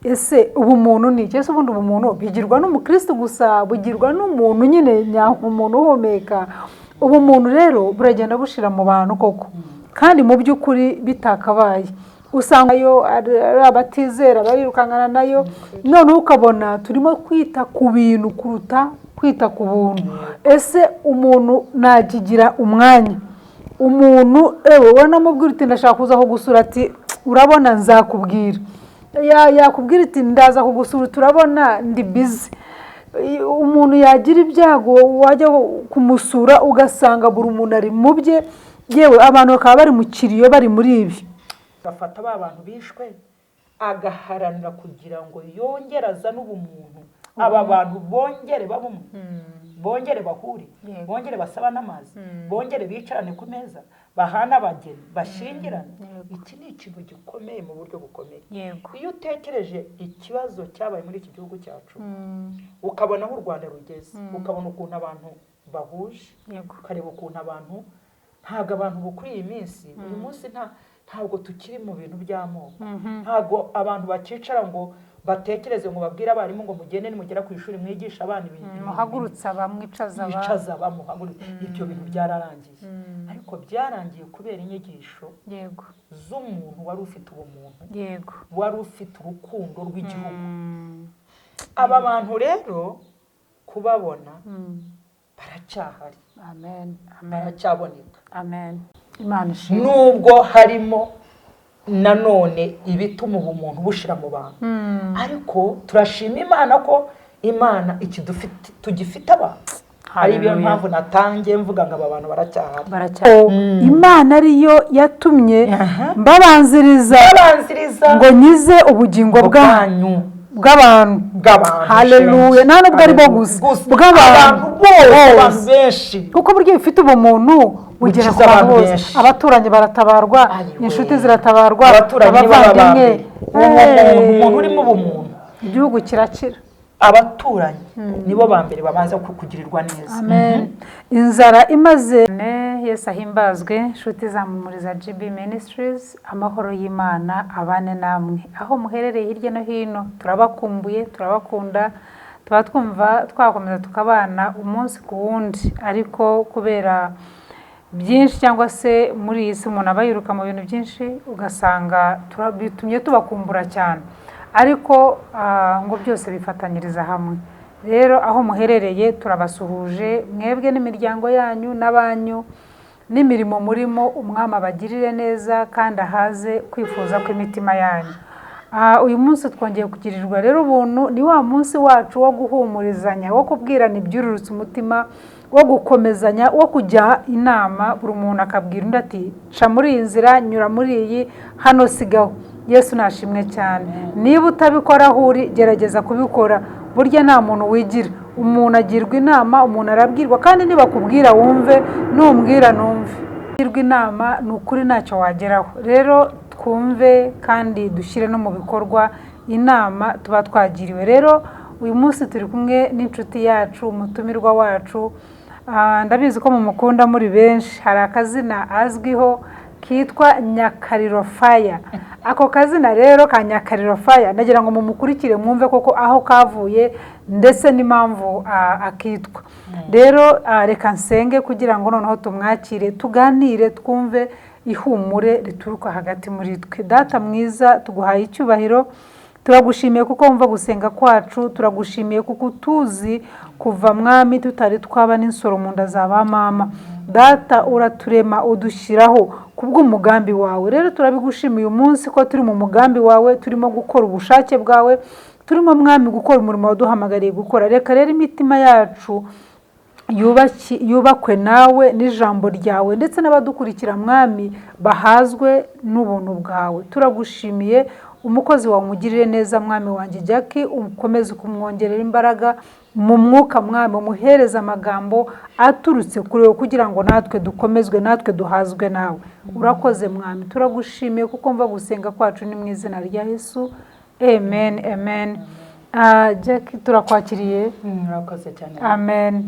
ese ubumuntu ni iki? Ese ubundi ubumuntu bigirwa n'umukristo gusa, bugirwa n'umuntu nyine umuntu uhumeka? Ubumuntu rero buragenda bushira mu bantu koko, kandi mu by'ukuri bitakabaye. Usanga yo ari abatizera barirukangana nayo, none ukabona turimo kwita ku bintu kuruta kwita ku buntu. Ese umuntu nakigira umwanya, umuntu wanamubwira uti ndashaka kuza kugusura, ati urabona nzakubwira, yakubwira iti ndaza kugusura turabona ndi busy. Umuntu yagira ibyago wajya kumusura ugasanga buri umuntu ari mu bye, yewe abantu bakaba bari mu kiriyo bari muri ibi. Gafata ba bantu bishwe agaharanira kugira ngo yongere azane ubumuntu, aba bantu bongere babumwe, bongere bahure, bongere basaba n'amazi, bongere bicarane ku meza, bahana abageni, bashingirane. Iki ni ikintu gikomeye mu buryo bukomeye. Iyo utekereje ikibazo cyabaye muri iki gihugu cyacu, ukabona aho u Rwanda rugeze, ukabona ukuntu abantu bahuje, ukareba ukuntu abantu ntabwo abantu bukuri iyi minsi, uyu munsi ntabwo tukiri mu bintu by'amoko, ntabwo abantu bakicara ngo batekereze ngo babwire abarimu ngo mugende nimugera ku ishuri mwigisha abana ibintu, muhagurutsa bamwicaza bamuhagurutsa. Ibyo bintu byararangiye, ariko byarangiye kubera inyigisho z'umuntu wari ufite ubumuntu, wari ufite urukundo rw'igihugu. Aba bantu rero kubabona baracyahari, baracyaboneka. Imana ishimwe. Nubwo harimo nanone ibituma ubumuntu bushira mu bantu, ariko turashima Imana ko Imana ikidufite tugifite abantu. Hari ibyo mpamvu natangiye mvuga ngo aba bantu baracyahari. Imana ariyo yatumye babanziriza ngo nyize ubugingo bwanyu bw'abantu. Haleluya. Nta nubwo ari bo gusa, bw'abantu bose, benshi, kuko buryo bifite ubumuntu bugera ku bantu bose. Abaturanyi baratabarwa, inshuti ziratabarwa, abavandimwe, umuntu urimo ubumuntu, igihugu kirakira. Abaturanyi nibo ba mbere babanza kugirirwa neza. Amen. Inzara imaze. Yesu ahimbazwe. Inshuti za Mumuriza GB Ministries, amahoro y'Imana abane namwe aho muherereye hirya no hino. Turabakumbuye, turabakunda, tuba twumva twakomeza tukabana umunsi ku wundi, ariko kubera byinshi cyangwa se muri iyi si umuntu aba yiruka mu bintu byinshi, ugasanga bitumye tubakumbura cyane, ariko ngo byose bifatanyiriza hamwe. Rero aho muherereye turabasuhuje, mwebwe n'imiryango yanyu n'abanyu n'imirimo murimo, umwami abagirire neza kandi ahaze kwifuza kw'imitima yanyu. Uyu munsi twongeye kugirirwa rero ubuntu, ni wa munsi wacu wo guhumurizanya, wo kubwirana ibyururutse umutima, wo gukomezanya, wo kujya inama. Buri muntu akabwira undi ati ca muri iyi nzira, nyura muri iyi, hano sigaho. Yesu nashimwe cyane. Niba utabikora aho uri, gerageza kubikora. Burya nta muntu wigira, umuntu agirwa inama, umuntu arabwirwa, kandi niba kubwira wumve, numbwira numve. Agirwa inama ni ukuri ntacyo wageraho. Rero twumve kandi dushyire no mu bikorwa inama tuba twagiriwe. Rero uyu munsi turi kumwe n'inshuti yacu, umutumirwa wacu. Ndabizi ko mumukunda muri benshi. Hari akazina azwiho kitwa Nyakariro Fire. Ako kazina rero ka Nyakariro Fire nagira ngo mumukurikire mwumve koko aho kavuye ndetse n'impamvu akitwa. Rero reka nsenge kugira ngo noneho tumwakire, tuganire, twumve ihumure rituruka hagati muri twe. Data mwiza, tuguhaye icyubahiro, turagushimiye kuko wumva gusenga kwacu, turagushimiye kuko utuzi kuva mwami tutari twaba n'insoro mu nda za ba mama. Data uraturema udushyiraho kubw'umugambi wawe. Rero turabigushimiye uyu munsi ko turi mu mugambi wawe, turimo gukora ubushake bwawe, turimo mwami gukora umurimo waduhamagariye gukora. Reka rero imitima yacu yubakwe nawe n'ijambo ryawe, ndetse n'abadukurikira mwami bahazwe n'ubuntu bwawe. Turagushimiye, umukozi wawe umugirire neza mwami wanjye Jackie, ukomeze kumwongerera imbaraga mu mwuka mwami, umuhereza amagambo aturutse kuri wowe kugira ngo natwe dukomezwe, natwe duhazwe nawe. Urakoze mwami, turagushimiye kuko mva gusenga kwacu ni mu izina rya Yesu. Amen, amen. Jackie turakwakiriye. Murakoze cyane. Amen.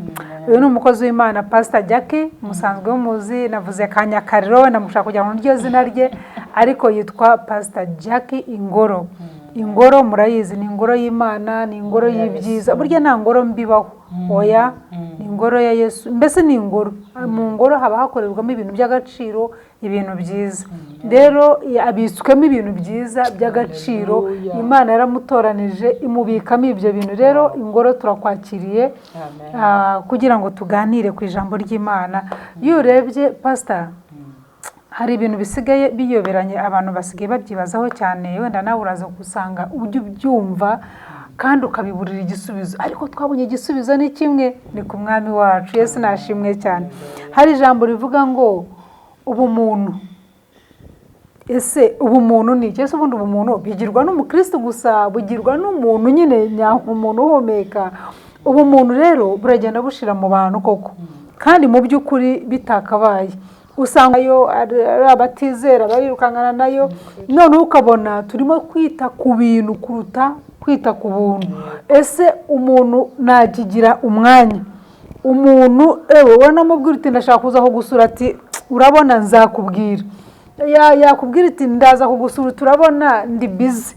Uyu ni umukozi w'Imana Pastor Jackie, musanzwe muzi, navuze ka Nyakariro, namushaka kugira ngo niryo zina rye, ariko yitwa Pastor Jackie Ingoro. ingoro murayizi ni ingoro y'Imana, ni ingoro y'ibyiza, burya nta ngoro mbibaho, oya ni ingoro ya Yesu, mbese ni ingoro, mu ngoro haba hakorerwamo ibintu by'agaciro, ibintu byiza, rero abitswemo ibintu byiza by'agaciro, Imana yaramutoranije imubikamo ibyo bintu, rero ingoro turakwakiriye kugira ngo tuganire ku ijambo ry'Imana. Iyo urebye pastor, hari ibintu bisigaye biyoberanye, abantu basigaye babyibazaho cyane, wenda nawe uraza gusanga ujya ubyumva kandi ukabiburira igisubizo, ariko twabonye igisubizo ni kimwe, ni ku mwami wacu Yesu nashimwe cyane. Hari ijambo rivuga ngo ubumuntu, ese ubumuntu ni iki? Ese ubundi ubumuntu bigirwa n'umukristo gusa, bugirwa n'umuntu nyine umuntu uhumeka? Ubumuntu rero buragenda bushira mu bantu koko, kandi mu by'ukuri bitakabaye, usanga yo ari abatizera barirukangana nayo, none ukabona turimo kwita ku bintu kuruta kwita ku buntu. Ese umuntu nakigira umwanya, umuntu ubona mubwira uti ndashaka kuza kugusura, ati urabona nzakubwira, yakubwira iti ndaza kugusura, turabona ndi busy.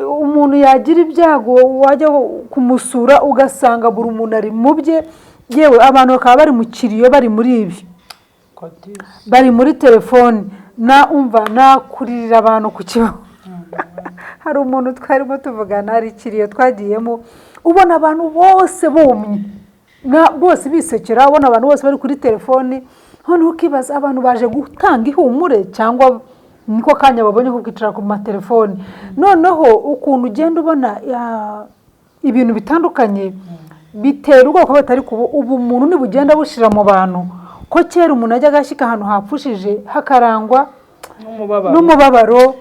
Umuntu yagira ibyago wajya kumusura ugasanga buri umuntu ari mu bye, yewe abantu bakaba bari mu kiriyo, bari muri ibi, bari muri telefone, nakuririra abantu ku kibaho. Hari umuntu twarimo tuvugana, hari ikiriyo twagiyemo, ubona abantu bose bumye, bose bisekera, ubona abantu bose bari kuri telefone, noneho ukibaza abantu baje gutanga ihumure cyangwa niko kanya babonye ko kwicara ku matelefone. Noneho ukuntu ugenda ubona ibintu bitandukanye bitera ubwoko batari ubu umuntu nibugenda bushira mu bantu, ko kera umuntu ajya agashyika ahantu hapfushije hakarangwa n'umubabaro,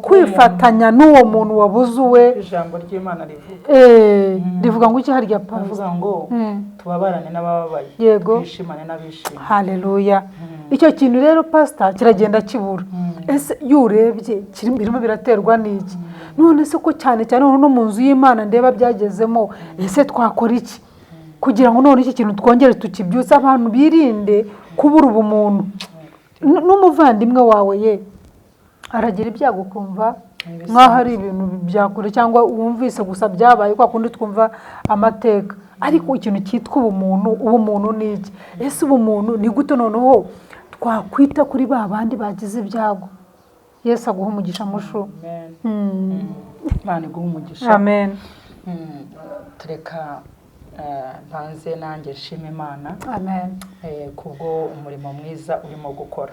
kwifatanya n'uwo muntu wabuze uwe. Ijambo ry'Imana rivuga rivuga ngo iki? Harya rivuga ngo tubabarane n'abababaye, twishimane n'abishimye. Haleluya. Icyo kintu rero pastor kiragenda kibura. Ese iyo urebye birimo biraterwa n'iki? None se ko cyane cyane no mu nzu y'Imana ndeba byagezemo, ese twakora iki kugira ngo none iki kintu twongere tukibyutse, abantu birinde kubura ubumuntu? N'umuvandimwe wawe ye aragira ibyago kumva nkaho ari ibintu byakure, cyangwa wumvise gusa byabaye kwa kundi twumva amateka, ariko ikintu cyitwa ubumuntu ni iki? Ese ubumuntu ni gute noneho twakwita kuri ba bandi bagize ibyago? Yesu aguha umugisha mushu. Imana iguha umugisha. Amen. Tureka ntanze nanjye nshima Imana. Amen. Kubwo umurimo mwiza urimo gukora,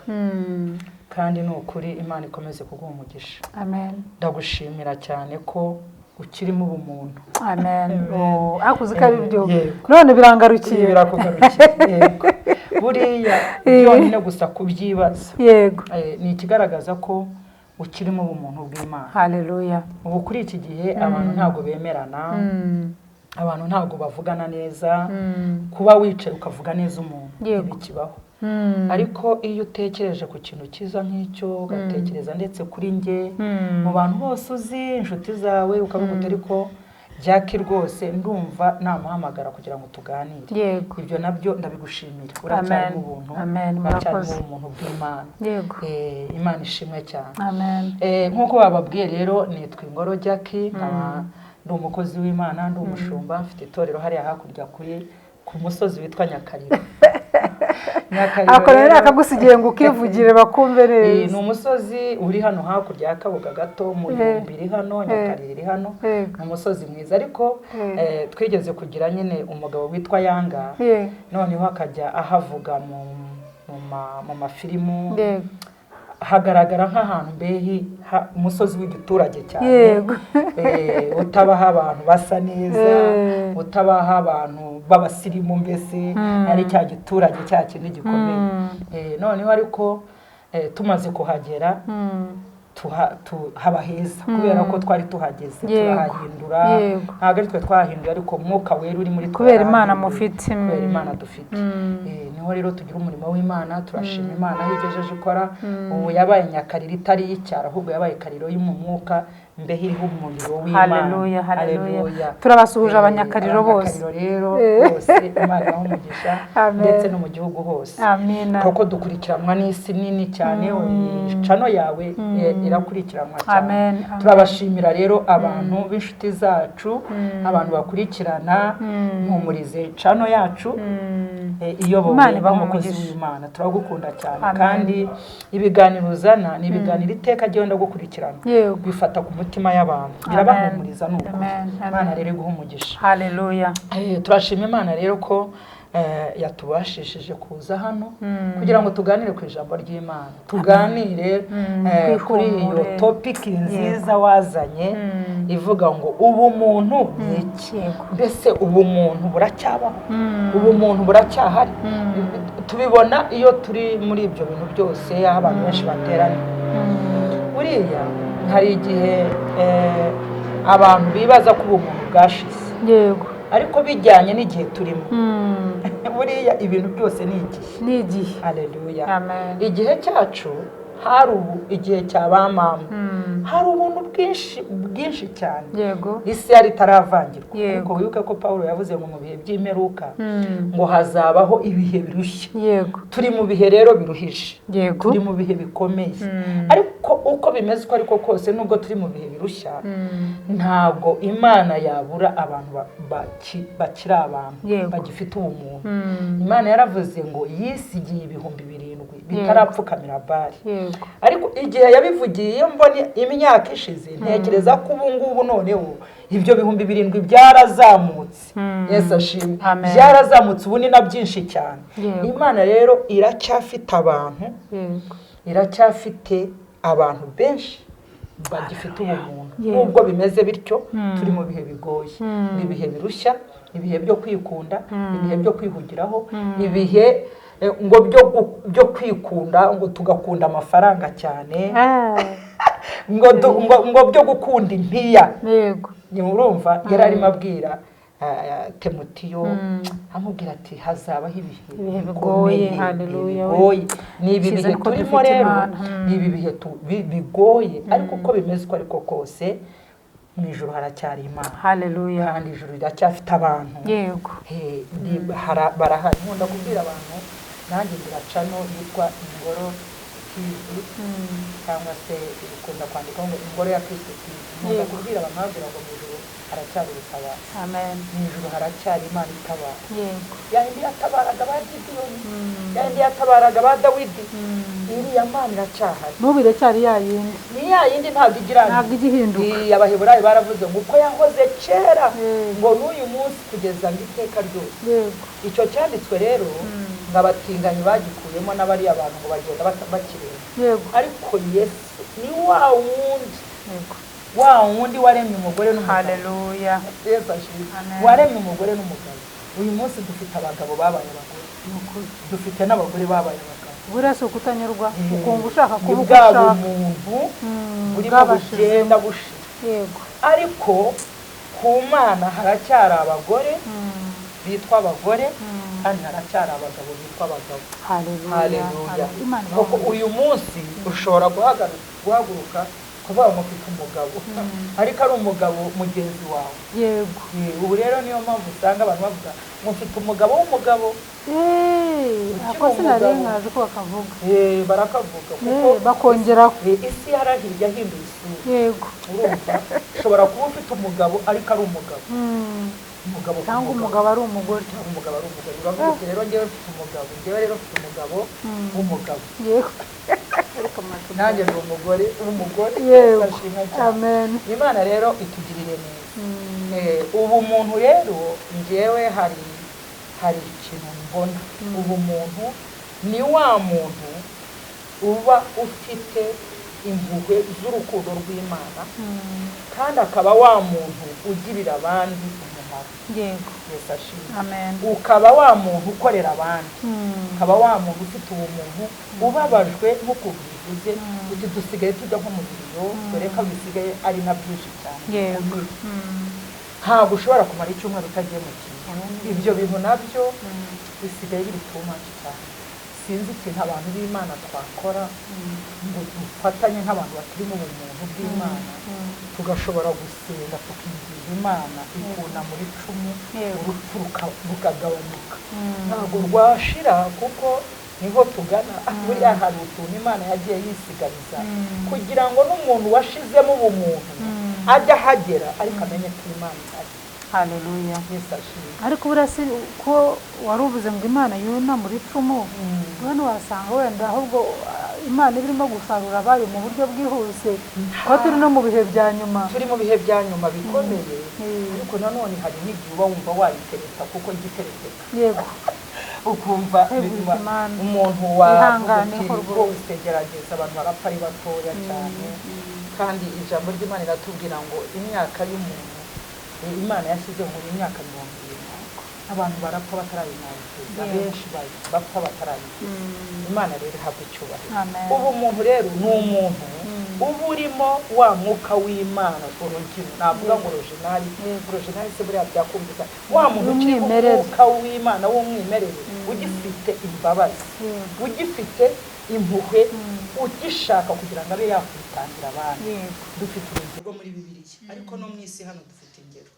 kandi ni ukuri Imana ikomeze kuguha umugisha. Amen. Ndagushimira cyane ko ukirimo ubumuntu. Amen. Akuze ko ari byo, none birangarukiye. Birakugarukiye. Buriya byonyine gusa kubyibaza, yego, ni ikigaragaza ko ukirimo ubumuntu bw'Imana. Haleluya. Ubu kuri iki gihe abantu ntago bemerana, abantu ntago bavugana neza, kuba wicaye ukavuga neza umuntu ntibikibaho. Ariko iyo utekereje ku kintu cyiza nk'icyo, ugatekereza ndetse kuri njye, mu bantu bose uzi, inshuti zawe, ukavuga uti ariko Jackie rwose ndumva namuhamagara kugira ngo tuganire. Ibyo nabyo ndabigushimira. Uracyari mu buntu, uracyari mu muntu bw'Imana. Imana ishimwe cyane. Nk'uko bababwiye rero, nitwa Ingoro Jackie, ndi umukozi w'Imana, ndi umushumba, mfite itorero hariya hakurya ku musozi witwa Nyakariro. Akorera akagusigiye ngo ukivugire bakumve neza. Ni umusozi uri hano hakurya ya Kabuga gato, mu Bihumbi iri hano, Nyakariro iri hano. Ni umusozi mwiza, ariko twigeze kugira nyine umugabo witwa Yanga, noneho akajya ahavuga mu mafilimu, hagaragara nk'ahantu mbehi umusozi w'igiturage cyane, utabaha abantu basa neza, utabaha abantu b'abasirimu, mbese ari cya giturage cya kintu gikomeye. Noneho ariko tumaze kuhagera haba heza, kubera ko twari tuhageze turahahindura. Ntabwo ari twe twahinduye, ariko Mwuka Wera uri muri twe, kubera Imana mufite, kubera Imana dufite. Niho rero tugira umurimo w'Imana. Turashima Imana aho igejeje ikora. Ubu yabaye Nyakariro itari y'icyaro, ahubwo yabaye Kariro yo mu mwuka, imbeho iriho umuriro w'Imana. Haleluya, haleluya. Turabasuhuje abanyakariro bose. Rero bose Imana ibahe umugisha ndetse no mu gihugu hose. Amina. Kuko dukurikiranwa n'isi nini cyane, channel yawe irakurikiranwa cyane. Turabashimira rero abantu b'inshuti zacu, abantu bakurikirana Mpumurize channel yacu, iyobowe n'umukozi w'Imana. Turagukunda cyane kandi ibiganiro uzana ni ibiganiro iteka genda gukurikirana, bifata ku mutima y'abantu, birabahumuriza nuko. Imana rero iguha umugisha. Haleluya. Turashima Imana rero ko yatubashishije kuza hano kugira ngo tuganire ku ijambo ry'Imana, tuganire kuri iyo topic nziza wazanye ivuga ngo ubumuntu ni iki. Mbese ubumuntu buracyabaho, ubumuntu buracyahari. Tubibona iyo turi muri ibyo bintu byose, aho abantu benshi baterana. Buriya hari igihe abantu bibaza ko ubumuntu bwashize, yego, ariko bijyanye n'igihe turimo. Buriya ibintu byose ni igihe. Haleluya. Amen. Igihe cyacu hari igihe cy'abamama, hari ubuntu bwinshi cyane, yego, isi yari itaravangirwa. Kuko wibuke ko Paulo yavuze ngo mu bihe by'imperuka ngo hazabaho ibihe birushya. Yego, turi mu bihe rero biruhije, yego, turi mu bihe bikomeye. Ariko uko bimeze uko ariko kose, nubwo turi mu bihe birushya, ntabwo Imana yabura abantu bakiri abantu bagifite ubumuntu. Imana yaravuze ngo yisigiye ibihumbi 7 bitarapfukamira Bali. Ariko igihe yabivugiye mboni imyaka ishize, ntekereza ko ubu ngubu noneho ibyo bihumbi 7 byarazamutse. Yesu ashimwe. Byarazamutse ubu ni na byinshi cyane. Imana rero iracyafite abantu, iracyafite abantu benshi bagifite ubumuntu. Nubwo bimeze bityo, turi mu bihe bigoye, ibihe birushya, ibihe byo kwikunda, ibihe byo kwihugiraho, ibihe ngo byo kwikunda, ngo tugakunda amafaranga cyane, ngo byo gukunda impiya. Yego, urumva yararimo abwira Timotiyo, amubwira ati hazabaho ibihe bigoye. Haleluya. Ni ibi bihe turimo rero, ni ibi bihe bigoye, ariko uko bimeze uko ariko kose, mu ijuru haracyari Imana. Haleluya. Kandi ijuru riracyafite abantu. Yego. Barahari. Nkunda kubwira abantu, nanjye ngira channel yitwa Ingoro TV, cyangwa se ukunda kwandika ngo Ingoro ya Kristo TV. Nkunda kubwira abantu ngo mu ijuru haracyari ubutabera. Amen. Mu ijuru haracyari Imana itabara. Yego. Yandi yatabaraga ba Gideyoni, yandi yatabaraga ba Dawidi. Iriya Mana iracyahari. N'ubu iracyari yayindi. Ni yayindi, ntabwo igirana, ntabwo igihinduka. Abaheburayo baravuze ngo uko yahoze kera, ngo n'uyu munsi kugeza iteka ryose. Yego. Icyo cyanditswe rero ngabatinganyi bagikuyemo n'abari abantu ngo bagenda bakireba. Yego. Ariko Yesu ni wa wundi. Yego. Wa wundi waremye umugore n'umugabo. Haleluya. Yesu ashimwe. Waremye umugore n'umugabo. Uyu munsi dufite abagabo babaye abagore, dufite n'abagore babaye abagabo. Burasa kutanyurwa, ukumva ushaka kuba ushaka umuntu burimo bugenda bushira. Yego. Ariko ku Mana haracyari abagore bitwa abagore, kandi haracyari abagabo bitwa abagabo. Haleluya. Kuko uyu munsi ushobora guhaguruka kuba mufite umugabo, ariko ari umugabo mugenzi wawe. Yego. Ubu rero niyo mpamvu usanga abantu bavuga mufite umugabo w'umugabo. Ako sinarengaje ko bakavuga. Barakavuga kuko bakongeraho isi yahinduye isura. Yego. Urumva ushobora kuba ufite umugabo ariko ari umugabo. Umugabo cyangwa umugabo ari umugore, cyangwa umugabo ari umugore. Uravuga rero ngewe mfite umugabo, ngewe rero mfite umugabo w'umugabo. Yego. Nanjye ndi umugore w'umugore. Yego. Amen. Imana rero itugirire neza. Ubu muntu rero ngewe hari ikintu mbona. Ubu muntu ni wa muntu uba ufite impuhwe z'urukundo rw'Imana, kandi akaba wa muntu ugirira abandi umumaro. Yego. Yesu ashimwe. Amen. Ukaba wa muntu ukorera abandi, ukaba wa muntu ufite ubumuntu, ubabajwe nk'uko bivuze, uti dusigaye tujya nko mu biro, dore ko bisigaye ari na byinshi cyane. Yego. Ntabwo ushobora kumara icyumweru utagiye mu kintu. Ibyo bintu nabyo bisigaye biri too much cyane. sinzi ikintu abantu b'Imana twakora ngo dufatanye nk'abantu bakiri mu bumuntu bw'Imana tugashobora gusenga tukigira Imana ikuna muri cumu urupfu rukagabanuka ntabwo rwashira kuko niho tugana buriya hari utuntu Imana yagiye yisigariza kugira ngo n'umuntu washizemo ubumuntu ajya ahagera ariko amenye ko Imana ihari. Haleluya. Ariko burasi ko waruvuze ngo Imana yuna muri cumu none wasanga wenda ahubwo Imana irimo gusarura abayo mu buryo bwihuse ko turi no mu bihe bya nyuma bikomeye ariko nanone hari n'igihe uba wumva wayitereta kuko igitereteka yego ukumva umuntu wihangane rwose gerageza abantu barapfa ari batoya cyane kandi ijambo ry'Imana iratubwira ngo imyaka y'umuntu Imana yashyize muri imyaka 70 abantu barapfa batarayinazeza benshi bapfa batarayinazeza Imana rero ihabwa icyubahiro. Ubu umuntu rero ni umuntu uba urimo wa mwuka w'Imana urugero navuga ngo originali se buriya byakumvika wa muntu ukiri mu mwuka w'Imana w'umwimerere ugifite imbabazi ugifite impuhwe ugishaka kugira ngo abe yakwitangira abandi. Dufite urugero muri Bibiliya ariko no mu isi hano dufite ingero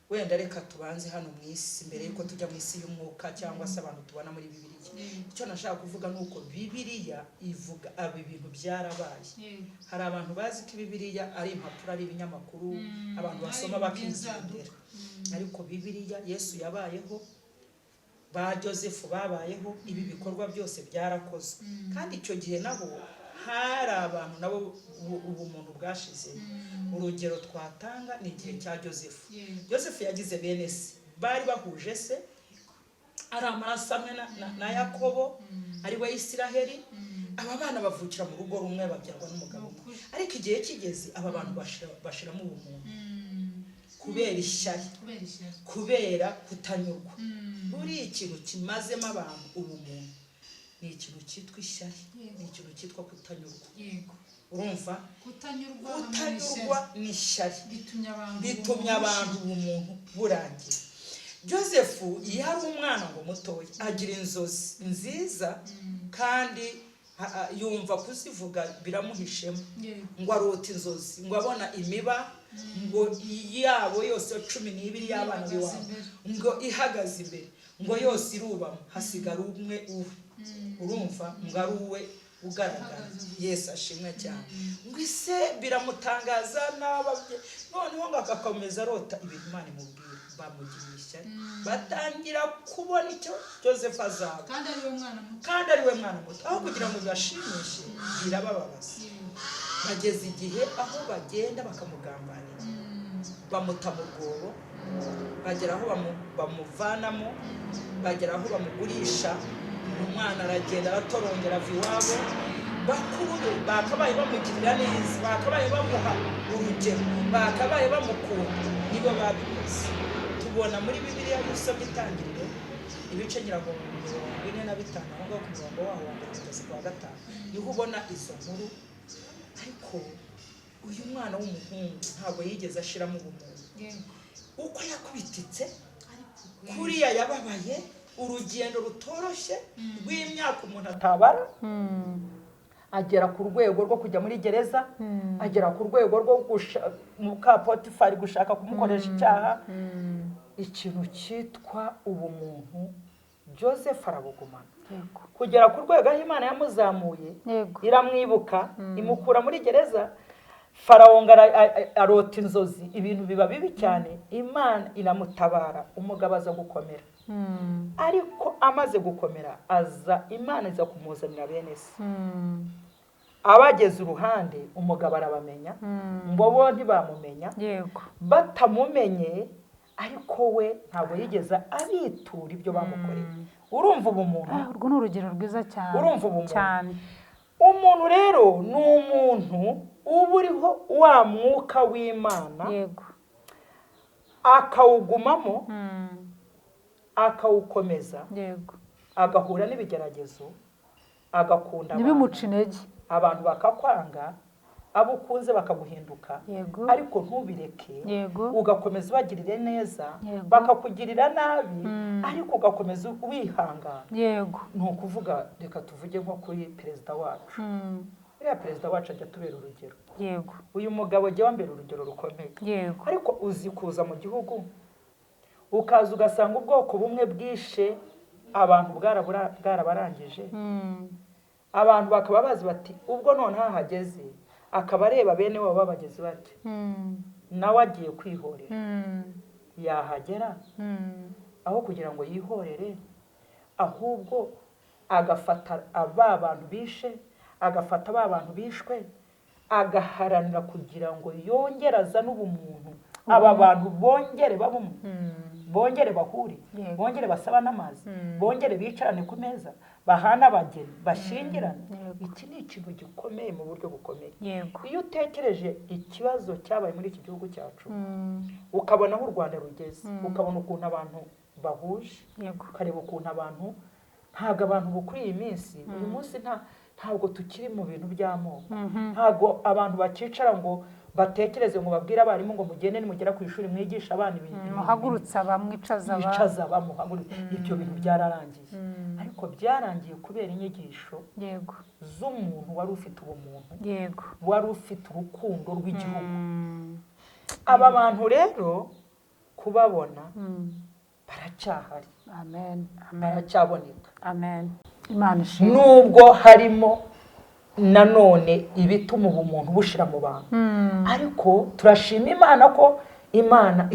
wenda reka tubanze hano mu isi mbere yuko tujya mu isi y'umwuka cyangwa se abantu tubona muri Bibiliya. Icyo nashaka kuvuga nuko Bibiliya ivuga aba ibintu byarabaye. Hari abantu bazi ko Bibiliya ari impapuro ari ibinyamakuru abantu basoma bakizindera ariko Bibiliya Yesu yabayeho ba Joseph babayeho ibi bikorwa byose byarakozwe kandi icyo gihe nabo hari abantu nabo ubumuntu bwashize. Urugero twatanga ni igihe cya Joseph yagize bene se bari bahuje se ari amaraso amwe na Yakobo ari we Isiraheli. Aba bana bavukira mu rugo rumwe babyarwa n'umugabo ariko igihe kigeze aba bantu bashiramo ubumuntu kubera ishyari kubera kutanyurwa. Buri ikintu kimazemo abantu ubumuntu ni ikintu cyitwa ishyari ni ikintu cyitwa kutanyurwa. Urumva kutanyurwa ni ishyari bitumye abantu ubumuntu burangira. Joseph yari umwana ngo mutoya agira inzozi nziza kandi yumva kuzivuga biramuhishemo ngo arota inzozi ngo abona imiba ngo yabo yose 12 y'abana biwabo ngo ihagaze imbere ngo yose irubamo hasigara umwe urumva ngo ari uwe ugaragara. Yesu ashimwe cyane ngo ise biramutangaza n'ababye noneho ngo akakomeza arota ibintu Imana imubwira bamugirisha batangira kubona icyo Joseph azaba kandi ari we mwana muto aho kugira ngo bashimishe birabababaza. Bageze igihe aho bagenda bakamugambanira bamuta mu rwobo bagera aho bamuvanamo bagera aho bamugurisha. Umwana aragenda aratorongera viwabo bakuru bakabaye bamugirira neza bakabaye bamuha urugero bakabaye bamukunda nibo babikoze. Tubona muri Bibiliya y'usomye Itangiriro ibice nyirago 45 aho ku murongo waho wa 5 niho ubona izo nkuru. Ariko uyu mwana w'umuhungu ntabwo yigeze ashiramo ubumuntu uko yakubititse kuriya yababaye urugendo rutoroshye rw'imyaka umuntu atabara agera ku rwego rwo kujya muri gereza agera ku rwego rwo muka Potifari gushaka kumukoresha icyaha. Ikintu cyitwa ubumuntu Joseph arabugumana kugera ku rwego aho Imana yamuzamuye iramwibuka imukura muri gereza. Farawo arota inzozi ibintu biba bibi cyane Imana iramutabara umugabo aza gukomera. Ariko amaze gukomera aza Imana iza kumuzanira bene se abageze uruhande umugabo arabamenya ngo bo ntibamumenya batamumenye ariko we ntabwo yigeza abitura ibyo bamukoreye. Urumva ubumuntu urwo ni urugero rwiza cyane. Urumva ubumuntu umuntu rero ni umuntu uba uriho wa mwuka w'Imana akawugumamo akawukomeza agahura n'ibigeragezo agakunda ntibimuce intege abantu bakakwanga abo ukunze bakaguhinduka Yego. ariko ntubireke Yego. ugakomeza ubagirire neza Yego. bakakugirira nabi ariko ugakomeza wihangana. Yego. ni ukuvuga reka tuvuge nko kuri perezida wacu. uriya perezida wacu ajya tubera urugero. Yego. uyu mugabo ajya wambera urugero rukomeye. Yego. ariko uzi kuza mu gihugu ukaza ugasanga ubwoko bumwe bwishe abantu bwarabarangije. abantu bakaba bazi bati ubwo none hahageze akaba areba bene wabo babageze bati nawe agiye kwihorera. yahagera aho kugira ngo yihorere ahubwo agafata aba bantu bishe agafata aba bantu bishwe agaharanira kugira ngo yongere azane ubumuntu aba bantu bongere babumwe bongere bahure bongere basaba n'amazi bongere bicarane ku meza bahana abageni bashingirane. iki ni ikintu gikomeye mu buryo bukomeye. iyo utekereje ikibazo cyabaye muri iki gihugu cyacu ukabona aho u Rwanda rugeze ukabona ukuntu abantu bahuje ukareba ukuntu abantu ntabwo abantu bukuri iyi minsi uyu munsi ntabwo tukiri mu bintu by'amoko. ntabwo abantu bakicara ngo batekereze ngo babwire abarimu ngo mugende nimugera ku ishuri mwigisha abana ibintu muhagurutsa bamwicaza ibyo bintu byararangiye. ariko byarangiye kubera inyigisho z'umuntu wari ufite ubumuntu wari ufite urukundo rw'igihugu. aba bantu rero kubabona baracyahari baracyaboneka. Imana ishimwe. nubwo harimo nanone ibituma ubumuntu bushira mu bantu ariko turashima Imana ko Imana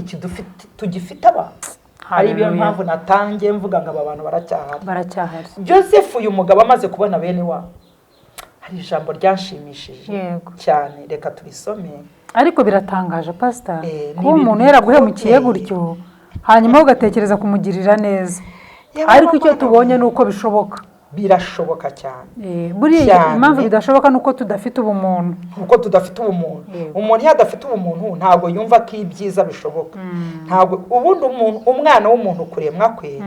tugifite abantu. hari ibyo mpamvu natangiye mvuga ngo aba bantu baracyahari. Joseph uyu mugabo amaze kubona bene wabo hari ijambo ryanshimishije cyane reka turisome. ariko biratangaje pastor kuba umuntu yaraguhemukiye gutyo hanyuma ugatekereza kumugirira neza. ariko icyo tubonye nuko bishoboka. birashoboka cyane. buriya impamvu bidashoboka nuko tudafite ubumuntu. umuntu iyo adafite ubumuntu ntabwo yumva ko ibyiza bishoboka. ntabwo ubundi umwana w'umuntu kuremwa kwe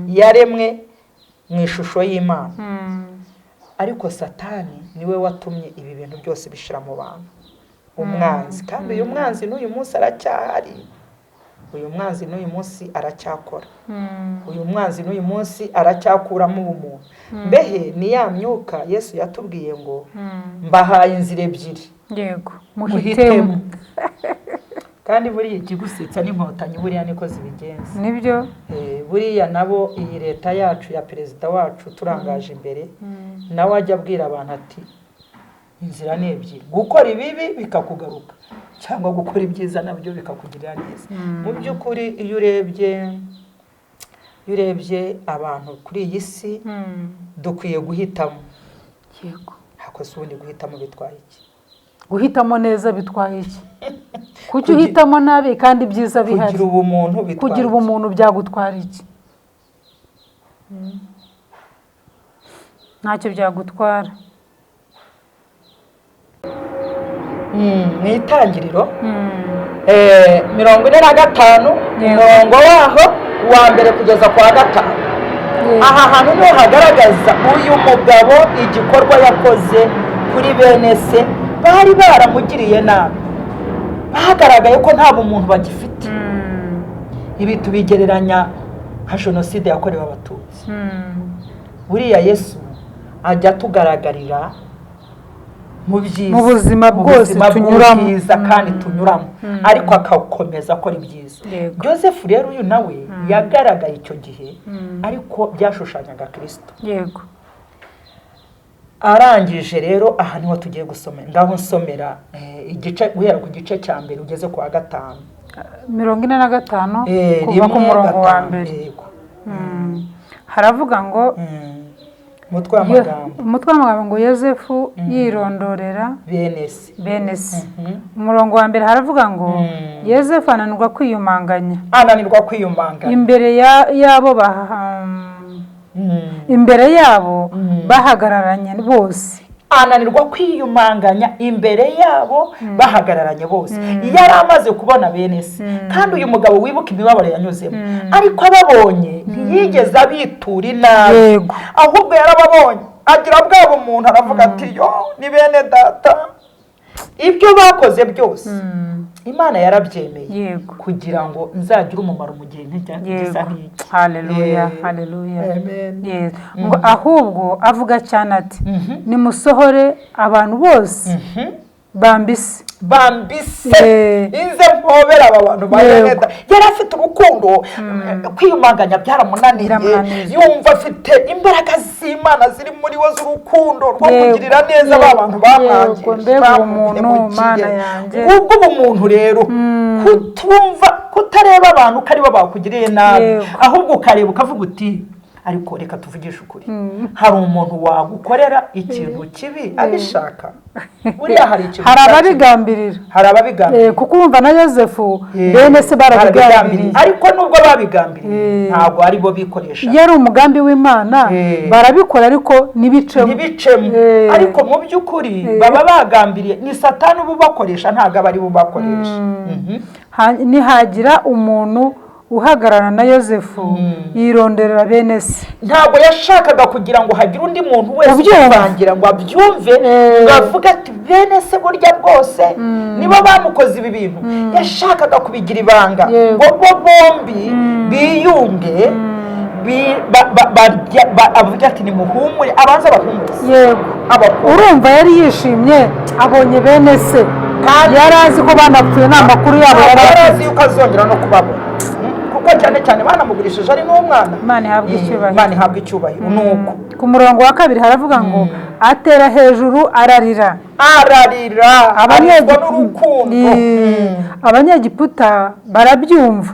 yaremwe mu ishusho y'Imana. ariko Satani niwe watumye ibi bintu byose bishira mu bantu. umwanzi kandi uyu mwanzi n'uyu munsi aracyahari. uyu mwanzi n'uyu munsi aracyakora. uyu mwanzi n'uyu munsi aracyakuramo ubumuntu. mbehe ni ya myuka Yesu yatubwiye ngo mbahaye inzira ebyiri muhitemo. kandi buriya ikigusetsa n'inkotanyi buriya niko zibigenza. nibyo buriya nabo iyi leta yacu ya perezida wacu turangaje imbere nawe ajya abwira abantu ati inzira ni ebyiri, gukora ibibi bikakugaruka cyangwa gukora ibyiza nabyo bikakugirira neza. mu by'ukuri iyo urebye abantu kuri iyi si dukwiye guhitamo. ntabwo si ubundi guhitamo bitwaye iki? guhitamo neza bitwaye iki? kuki uhitamo nabi kandi ibyiza bihari? kugira ubumuntu byagutwara iki? ntacyo byagutwara. mu itangiriro 45 umurongo waho wa mbere kugeza ku wa 5. aha hantu niho hagaragaza uyu mugabo igikorwa yakoze kuri bene se bari baramugiriye nabi. bagaragaye ko nta bumuntu bagifite. ibi tubigereranya nka jenoside yakorewe abatutsi. buriya Yesu ajya tugaragarira mu buzima bwose tunyuramo kandi tunyuramo ariko akakomeza akora ibyiza. Joseph rero uyu nawe yagaragaye icyo gihe ariko byashushanyaga Kristo. arangije rero aha niho tugiye gusoma. ngaho nsomera igice guhera ku gice cya mbere ugeze ku wa 5. 45 kuva ku murongo wa mbere. haravuga ngo umutwe w'amagambo ngo Yosefu yirondorera bene se. umurongo wa mbere haravuga ngo Yosefu ananirwa kwiyumanganya imbere yabo bahagararanye bose. ananirwa kwiyumanganya imbere yabo bahagararanye bose. yari amaze kubona bene se kandi uyu mugabo wibuka imibabaro yanyuzemo ariko ababonye ntiyigeze abitura inabi ahubwo yarababonye agira bwabo umuntu aravuga ati yo ni bene data ibyo bakoze byose Imana yarabyemeye Yego. kugira ngo nzagire umumaro mu gihe gisa nk'iki. Haleluya, haleluya. Amen. Yes. Ngo ahubwo avuga cyane ati nimusohore abantu bose bambise inze mpobera aba bantu bareneda. Yari afite urukundo, kwiyumanganya byaramunaniye, yumva afite imbaraga z'Imana ziri muri we z'urukundo rwo kugirira neza aba bantu bamwangije, ubwo ubumuntu rero kutareba abantu ko aribo bakugiriye nabi, ahubwo ukareba ukavuga uti ariko reka tuvugishe ukuri, hari umuntu wagukorera ikintu kibi abishaka, buriya hari ikintu, hari ababigambirira, kuko urumva na Yosefu bene se barabigambiriye, ariko nubwo babigambiriye ntabwo ari bo bikoresha, yari umugambi w'Imana barabikora ariko ntibicemo, ariko mu by'ukuri baba bagambiriye, ni Satani ubakoresha, ntabwo aba ari bubakoresha. Nihagira umuntu uhagararana na Yosefu yironderera bene se, ntabwo yashakaga kugira ngo hagire undi muntu wese uvangira ngo abyumve ngo avuge ati bene se burya bwose nibo bamukoze ibi bintu. Yashakaga kubigira ibanga ngo bo bombi biyunge, avuga ati nimuhumure, abanza bahumurize. Yego, urumva yari yishimye abonye bene se, yari azi ko banapfuye, nta makuru yabo yari azi yuko azongera no kubabona, kuko cyane cyane banamugurishije ari n'umwana. Imana ihabwa icyubahiro. Nuko ku murongo wa 2 haravuga ngo atera hejuru ararira n'urukundo. Abanyegiputa barabyumva,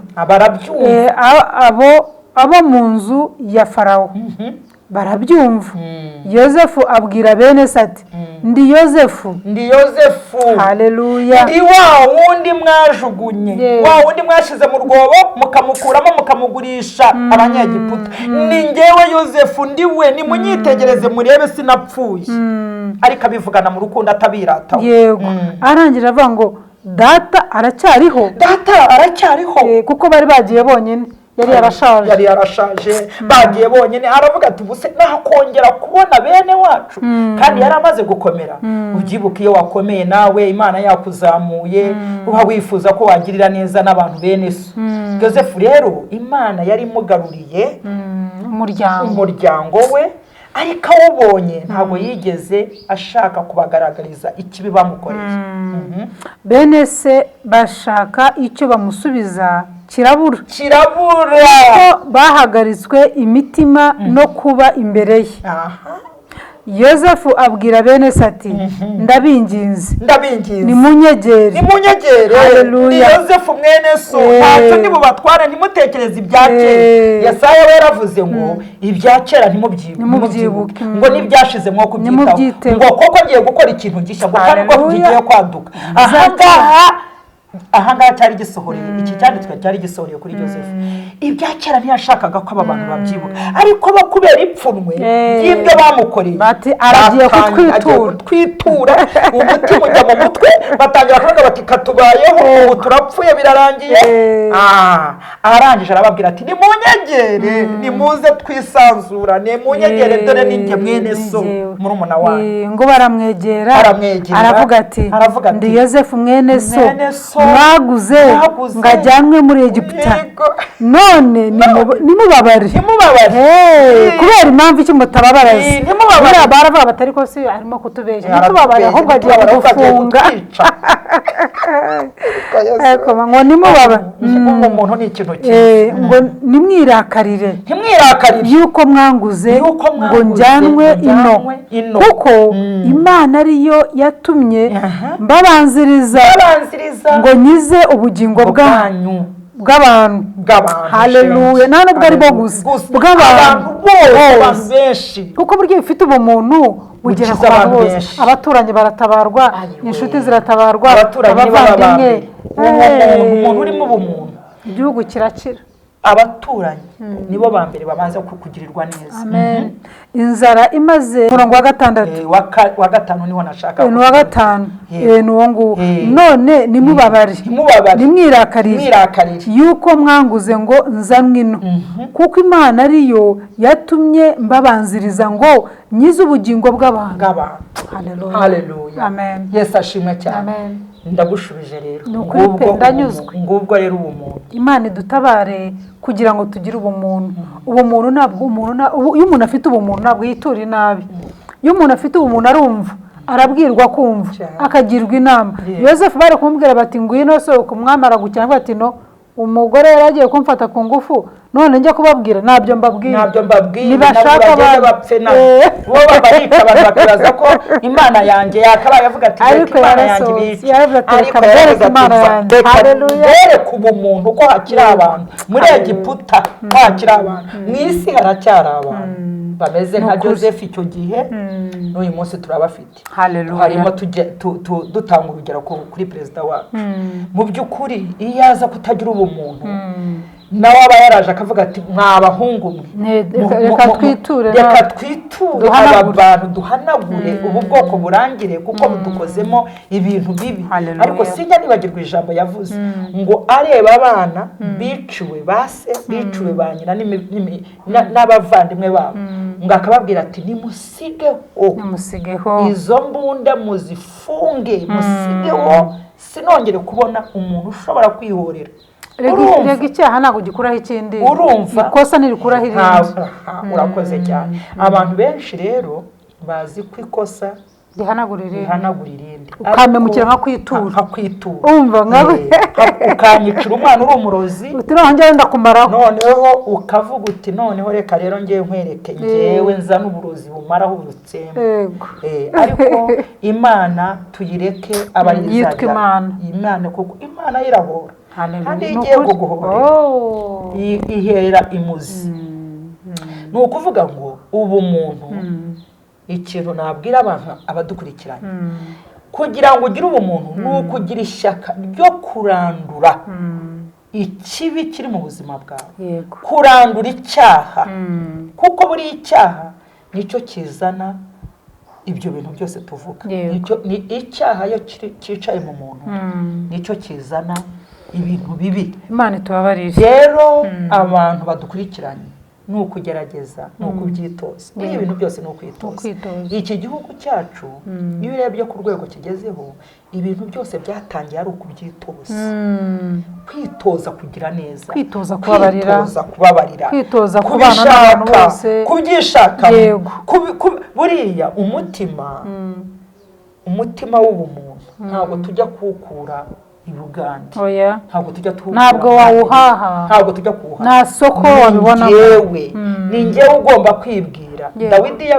abo mu nzu ya Farawo barabyumva. Yosefu abwira bene se ati ndi Yosefu. Haleluya. Ndi wa wundi mwajugunye, wa wundi mwashize mu rwobo mukamukuramo mukamugurisha abanyegiputa. Ni ngewe Yosefu, ndiwe, nimunyitegereze murebe sinapfuye. Ariko abivugana mu rukundo atabirataho. Yego. Arangira avuga ngo data aracyariho, kuko bari bagiye bonyine, yari yarashaje bagiye bonyine. Aravuga ati buse nakongera kubona bene wacu, kandi yari amaze gukomera. Ugibuka iyo wakomeye nawe Imana yakuzamuye, uba wifuza ko wagirira neza n'abantu bene so. Yosefu rero Imana yari imugaruriye umuryango we, ariko awubonye ntabwo yigeze ashaka kubagaragariza ikibi bamukoreye. Bene se bashaka icyo bamusubiza kirabura, kuko bahagaritswe imitima no kuba imbere ye. Yosefu abwira bene se ati ndabinginze nimunyegere. Ni Yosefu mwene so, ntacyo ndibubatware, ntimutekereze ibya kera. Yesaya we yaravuze ngo ibya kera ntimubyibuke, ngo n'ibyashize mwo kubyitaho, ngo koko ngiye gukora ikintu gishya, ngo kandi ko kigiye kwaduka. Ahangaha cyari gisohoreye, iki cyanditswe cyari gisohoreye kuri Yosefu. Ibya kera ntiyashakaga ko aba bantu babyibuka, ariko bakubera ipfunwe y'ibyo bamukoreye bati aragiye kutwitura, umutima ujya mu mutwe, batangira kuvuga bati katubayeho, ubu turapfuye birarangiye. Arangije arababwira ati nimunyegere, nimuze twisanzurane, munyegere, dore ninjye mwene so murumuna wanyu. Ngo baramwegera, aravuga ati ndi Yosefu mwene so mwaguze ngo ajyanwe muri Egiputa, none nimubabare kubera impamvu iki mutababaraze. Baravuga batari ko si arimo kutubeshya, ntitubabare ahubwo agiye kudufunga. Ngo nimubabare, umuntu ni ikintu cyiza, ngo nimwirakarire yuko mwanguze ngo njyanwe ino, kuko Imana ariyo yatumye mbabanziriza ngo nyize ubugingo bwanyu bw'abantu. Haleluya. Nta nubwo ari bo gusa, bw'abantu benshi, kuko buryo bifite ubumuntu bugera ku bantu bose. Abaturanyi baratabarwa, inshuti ziratabarwa, abavandimwe, umuntu urimo ubumuntu, igihugu kirakira. abaturanyi nibo ba mbere babanza kugirirwa neza. Amen. Inzara imaze umurongo wa 6 wa 5 niho nashaka ni wa 5 ni uwo nguwo. None nimubabare nimwirakarire yuko mwanguze ngo nzanwe ino kuko Imana ariyo yatumye mbabanziriza ngo nyize ubugingo bw'abantu. Haleluya. Amen. Yesu ashimwe cyane. Amen. Ndagushubije rero ngubwo rero ubumuntu Imana idutabare kugira ngo tugire ubumuntu ntabwo iyo umuntu afite ubumuntu ntabwo yitura inabi. Iyo umuntu afite ubumuntu arumva arabwirwa kumva akagirwa inama. Yosefu bari kumubwira bati ngwino sohoka umwami aragukira bati no umugore yaragiye kumfata ku ngufu none njye kubabwira ntabyo mbabwira nibashaka bapfe na bo babarika abantu bakibaza ko Imana yanjye yakabaye yavuga ati Imana yanjye bici ariko yaravuze Imana yanjye haleluya kuba umuntu ko hakira abantu muri Egiputa ko hakira abantu mwisi haracyara abantu bameze nka Joseph icyo gihe n'uyu munsi turabafite. Harimo dutanga urugero kuri perezida wacu. Mu by'ukuri iyo yaza kutagira ubumuntu nawe aba yaraje akavuga ati mwabahungu reka twiture aba bantu duhanagure ubu bwoko burangire kuko budukozemo ibintu bibi. Ariko sinjya nibagirwa ijambo yavuze ngo areba abana biciwe base biciwe ba nyina n'abavandimwe babo ngo akababwira ati nimusigeho izo mbunda muzifunge musigeho sinongere kubona umuntu ushobora kwihorera. Rega icyaha ntabwo gikuraho ikindi ikosa ntirikuraho irindi. Urakoze cyane. Abantu benshi rero bazi ko ikosa rihanagura irindi ukamemukira nka kwitura umva nkawe ukanyicira umwana uri umurozi utirongera ndakumaraho noneho ukavuga uti noneho reka rero ngiye nkwereke ngewe nza n'uburozi bumaraho ubutsembe. Ariko Imana tuyireke yitwa Imana kuko Imana irahora kandi igiye kuguhora ihera imuzi. Ni ukuvuga ngo ubumuntu ikintu nabwira abantu abadukurikiranye kugira ngo ugire ubumuntu ni ukugira ishyaka ryo kurandura ikibi kiri mu buzima bwawe, kurandura icyaha kuko buri icyaha nicyo kizana ibyo bintu byose tuvuga. Ni icyaha iyo cyicaye mu muntu nicyo kizana ibintu bibi. Imana itubabarire rero abantu badukurikiranye ni ukugerageza ni ukubyitoza. Ibi bintu byose ni ukwitoza. Iki gihugu cyacu iyo urebye ku rwego kigezeho ibintu byose byatangiye ari ukubyitoza. Kwitoza kugira neza, kwitoza kubabarira, kwitoza kubana n'abantu bose, kubyishaka. Buriya umutima w'ubumuntu ntabwo tujya kuwukura i Buganda. Ntabwo wawuhaha, ntabwo tujya kuwuhaha, nta soko wabibona. Ni njyewe ugomba kwibwira. Dawidi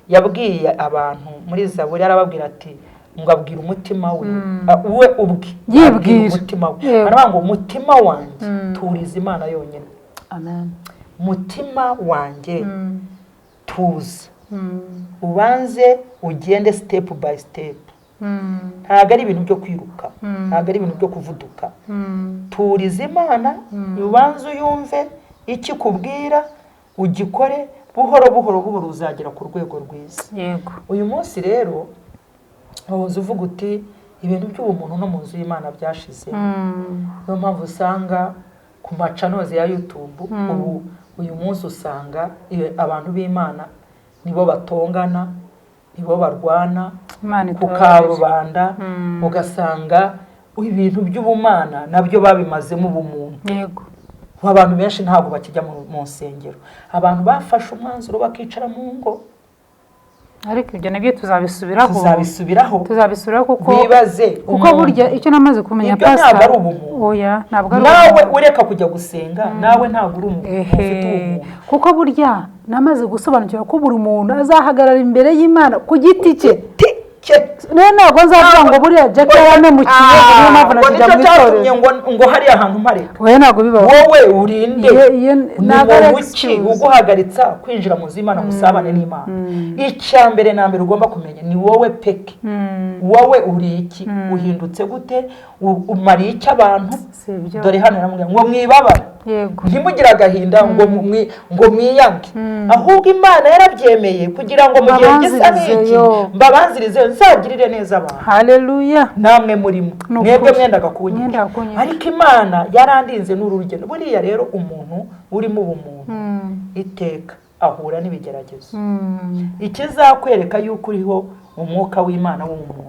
yabwiye abantu muri Zaburi arababwira ati ngo abwira umutima we ubwe yibwira umutima we aravuga ngo umutima wanjye turiza Imana yonyine. Amen. Mutima wanjye tuza ubanze ugende step by step. Ntabwo ari ibintu byo kwiruka, ntabwo ari ibintu byo kuvuduka. Turiza Imana ubanze uyumve icyo ikubwira ugikore buhoro buhoro uzagera ku rwego rwiza. Uyu munsi rero wahoze uvuga uti ibintu by'ubumuntu no mu nzu y'Imana byashize. Niyo mpamvu usanga ku macanoze ya YouTube uyu munsi usanga abantu b'Imana nibo batongana, nibo barwana ku karubanda. Ugasanga ibintu by'ubumana nabyo babimazemo ubumuntu. Abantu benshi ntabwo bakijya mu nsengero. Abantu bafashe umwanzuro bakicara mu ngo. Ariko ibyo nabyo tuzabisubiraho kuko bibaze kuko burya icyo namaze kumenya pastor ntabwo ari nawe ureka kujya gusenga nawe ntabwo uri umuntu ufite ubumuntu. Kuko burya namaze gusobanukira ko buri muntu azahagarara imbere y'Imana ku giti cye rero ntabwo nzavuga ngo buriya Jack yaramemukiye niyo mpamvu nakijya mu itorero ngo hariya ahantu mpareka wowe ntabwo bibaho wowe urinde ni wowe ki uguhagaritsa kwinjira mu z'Imana musabane n'Imana icya mbere na mbere ugomba kumenya ni wowe peke wowe uri iki uhindutse gute umariye iki abantu dore hano namubwira ngo mwibabara ntimugire agahinda ngo mwiyange ahubwo Imana yarabyemeye kugira ngo mu gihe gisa n'iki mbabanzirize nzagirire neza abantu haleluya namwe murimo mwebwe mwendaga kunyita ariko Imana yarandinze n'urugendo buriya rero umuntu urimo ubumuntu iteka ahura n'ibigeragezo ikizakwereka yuko uriho umwuka w'Imana w'umuntu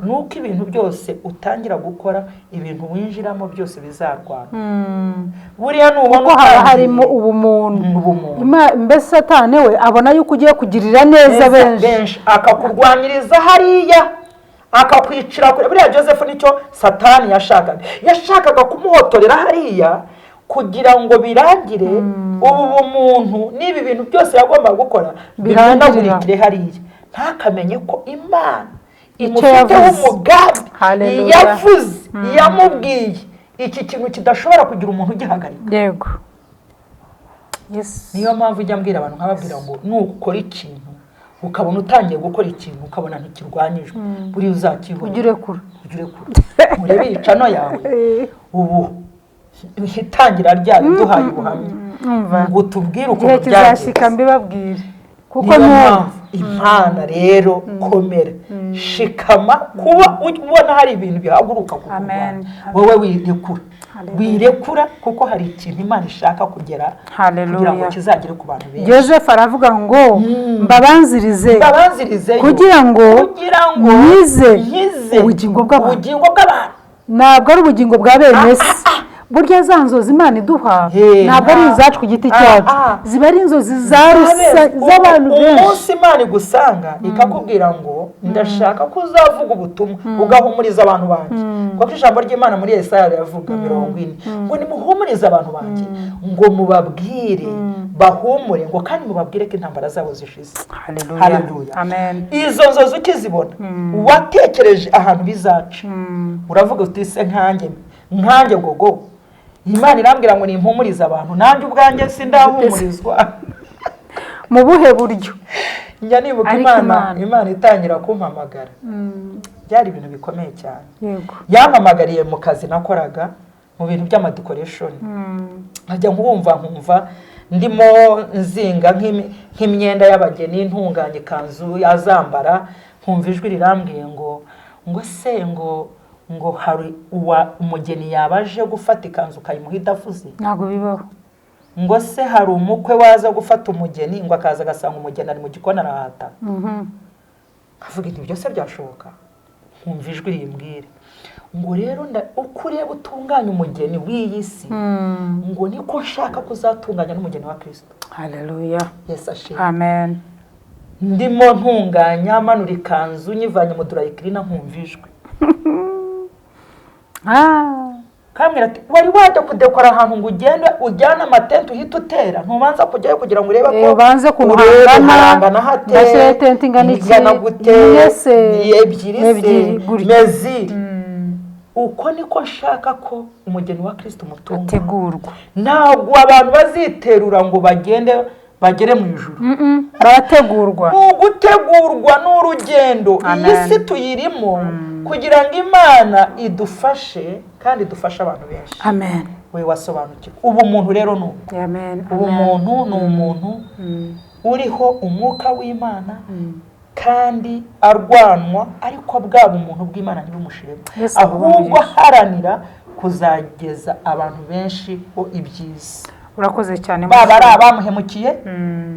nuko ibintu byose utangira gukora ibintu winjiramo byose bizarwana buriya nubona harimo ubumuntu mbese Satani we abona yuko ugiye kugirira neza benshi akakurwanyiriza hariya akakwicira kure buriya Joseph nicyo Satani yashakaga kumuhotorera hariya kugira ngo birangire ubu bumuntu n'ibi bintu byose yagomba gukora birangire hariya ntakamenye ko Imana imufiteho umugambi yavuze yamubwiye iki kintu kidashobora kugira umuntu ugihagarika yego niyo mpamvu ujya mbwira abantu nkababwira ngo nukora ikintu ukabona utangiye gukora ikintu ukabona ntikirwanyijwe buri uzakihora ugire kure murebe icano yawe ubu itangira ryayo duhaye ubuhamya ngo tubwire uko byagenze kizashika mbibabwire kuko Imana rero komera shikama kuba ubona hari ibintu bihaguruka kukurwanya wowe wirekura kuko hari ikintu Imana ishaka kugera kugira ngo kizagere ku bantu benshi Joseph aravuga ngo mbabanzirize kugira ngo nkize ubugingo bw'abantu ntabwo ari ubugingo bwa bene se burya za nzozi Imana iduha ntabwo ari izacu ku giti cyacu ziba ari inzozi z'abantu benshi umunsi Imana igusanga ikakubwira ngo ndashaka ko uzavuga ubutumwa ugahumuriza abantu banjye kuko ijambo ry'Imana muri Yesaya yavuga 40 ngo nimuhumurize abantu banjye ngo mubabwire bahumure ngo kandi mubabwire ko intambara zabo zishize haleluya amen izo nzozi ukizibona watekereje ahantu bizaca uravuga uti se nkanjye gogo Imana irambwira ngo nimpumurize abantu nanjye ubwanjye sindahumurizwa mu buhe buryo njya nibuka Imana itangira kumpamagara byari ibintu bikomeye cyane yampamagariye mu kazi nakoraga mu bintu by'amadecoration nkajya nkumva ndimo nzinga nk'imyenda y'abageni ntunganye kanzu yazambara nkumva ijwi rirambwiye ngo hari umugeni yabaje gufata ikanzu kayimuha idafuze ntabwo bibaho ngo se hari umukwe waza gufata umugeni ngo akaza agasanga umugeni ari mu gikoni arahata avuga ibintu byose byashoboka nkumva ijwi rimbwire ngo rero uko ureba utunganya umugeni w'iyi si ngo niko nshaka kuzatunganya n'umugeni wa Kristo haleluya Yesu ashimwe amen ndimo ntunganya manura ikanzu nyivanye mu dry cleaner nkumva ijwi kamwira ati wari wajya kudekora ahantu ngo ugende ujyana amatente uhita utera ntubanza kujyayo kugira ngo urebe ko ubanze kuhangana bashyiraho itente ingana ebyiri mezi uko niko nshaka ko umugeni wa Kristo ategurwa ntabwo abantu baziterura ngo bagere mu ijuru barategurwa gutegurwa n'urugendo iyi si tuyirimo kugira ngo Imana idufashe kandi idufashe abantu benshi amen we wasobanukirwa ubu muntu rero ni ubu muntu ni umuntu uriho umwuka w'Imana kandi arwanwa ariko bwaba umuntu bw'Imana ntibumushiremo ahubwo haranira kuzageza abantu benshi ho ibyiza urakoze cyane baba ari abamuhemukiye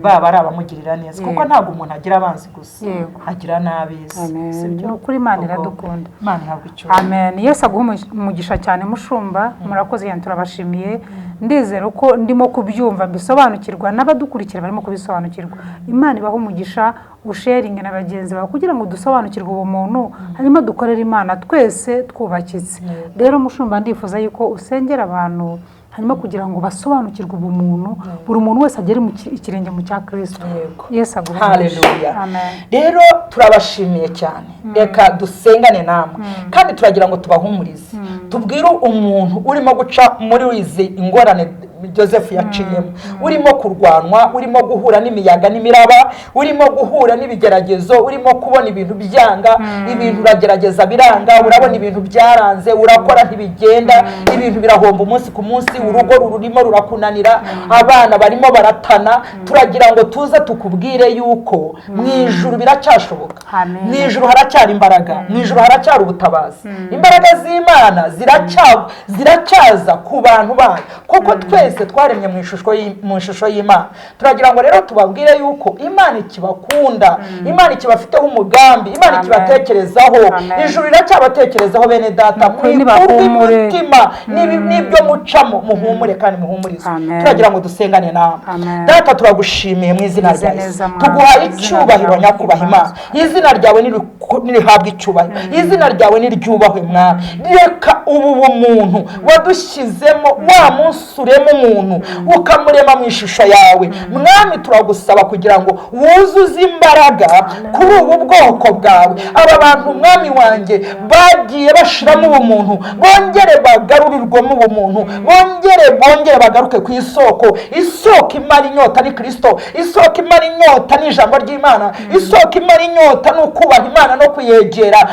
baba ari abamugirira neza kuko ntabwo umuntu agira abanzi gusa agira n'abiza sibyo kuri Imana iradukunda Imana ihabwa icyo amen Yesu aguha umugisha cyane mushumba murakoze cyane turabashimiye ndizera uko ndimo kubyumva bisobanukirwa n'abadukurikira barimo kubisobanukirwa Imana ibaha umugisha usharinge na bagenzi bawe kugira ngo dusobanukirwe uwo muntu hanyuma dukorere Imana twese twubakitse rero mushumba ndifuza yuko usengera abantu hanyuma kugira ngo basobanukirwe ubumuntu buri muntu wese agere mu ikirenge mu cya Kristo. Yesu aguhe. Haleluya. Amen. Rero turabashimiye cyane, reka dusengane namwe kandi turagira ngo tubahumurize, tubwire umuntu urimo guca muri izi ingorane Joseph yaciyemo, urimo kurwanwa, urimo guhura n'imiyaga n'imiraba, urimo guhura n'ibigeragezo, urimo kubona ibintu byanga, ibintu uragerageza biranga, urabona ibintu byaranze, urakora ntibigenda, ibintu birahomba umunsi ku munsi, urugo rurimo rurakunanira, abana barimo baratana. Turagira ngo tuze tukubwire yuko mu ijuru biracyashoboka, mu ijuru haracyari imbaraga, mu ijuru haracyari ubutabazi. Imbaraga z'Imana ziracyaza ku bantu bayo, kuko twese twaremye mu ishusho y'Imana. Turagira ngo rero tubabwire yuko Imana ikibakunda, Imana ikibafiteho umugambi, Imana ikibatekerezaho, ijuru iracyabatekerezaho bene data. Umutima n'ibyo mucamo muhumure kandi muhumurizwe. Turagira ngo dusengane nawe. Data turagushimiye mu izina rya Yesu, tuguha icyubahiro nyakubahwa Imana, izina ryawe nirihabwa icyubahiro, izina ryawe niryubahwe Mwami. Reka ubu bumuntu wadushyizemo wa munsi urema umuntu ukamurema mu ishusho yawe Mwami, turagusaba kugira ngo wuzuze imbaraga kuri ubu bwoko bwawe. Aba bantu Mwami wanjye bagiye bashiramo ubumuntu, bongere bagarurirwemo ubumuntu, bongere bagaruke ku isoko imara inyota ni Kristo, isoko imara inyota ni ijambo ry'Imana, isoko imara inyota ni ukubaha Imana no kuyegera.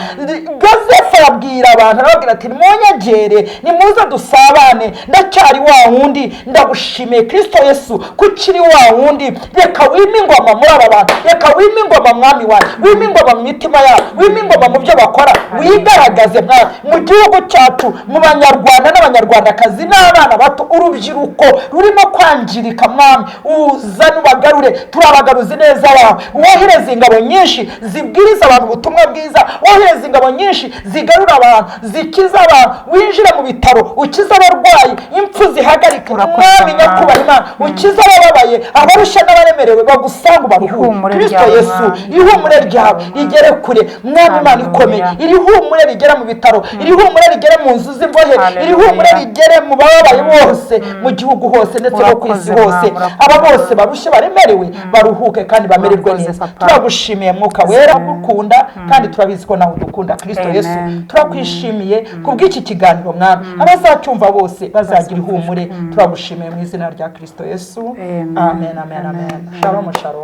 Joseph arabwira abantu, arababwira ati nimunyegere, nimuze dusabane, ndacyari wa wundi. Ndagushimiye Kristo Yesu kukiri wa wundi. Reka wime ingoma muri aba bantu, reka wime ingoma Mwami wanjye, wime ingoma mu mitima yabo, wime ingoma mu byo bakora, wigaragaze Mwami mu gihugu cyacu, mu banyarwanda n'abanyarwandakazi n'abana bato, urubyiruko rurimo kwangirika Mwami, uzane ubagarure. Turabagaruzi neza wawe, wohereza ingabo nyinshi zibwiriza abantu ubutumwa bwiza, wohereza ingabo nyinshi zigarura abantu, zikiza abantu, winjira mu bitaro ukiza abarwayi, impfu zihagarike Mwami nyakubahwa Imana, ukiza abababaye, abarusha n'abaremerewe, bagusanga ubaruhure. Kristo Yesu, ihumure ryawe rigere kure Mwami Imana ikomeye, iri humure rigera mu bitaro, iri humure rigere mu nzu z'imbohe, iri humure rigere mu bababaye bose mu gihugu hose ndetse no ku isi hose. Aba bose barushe baremerewe baruhuke kandi bamererwe neza. Turagushimiye Mwuka Wera, gukunda kandi turabizi ko nawe udukunda Kristo Yesu. Turakwishimiye kubw'iki kiganiro Mwami, abazacyumva bose bazagira ihumure. Turagushimiye mu izina rya Kristo Yesu. Amen, amen, amen. Shalom, shalom.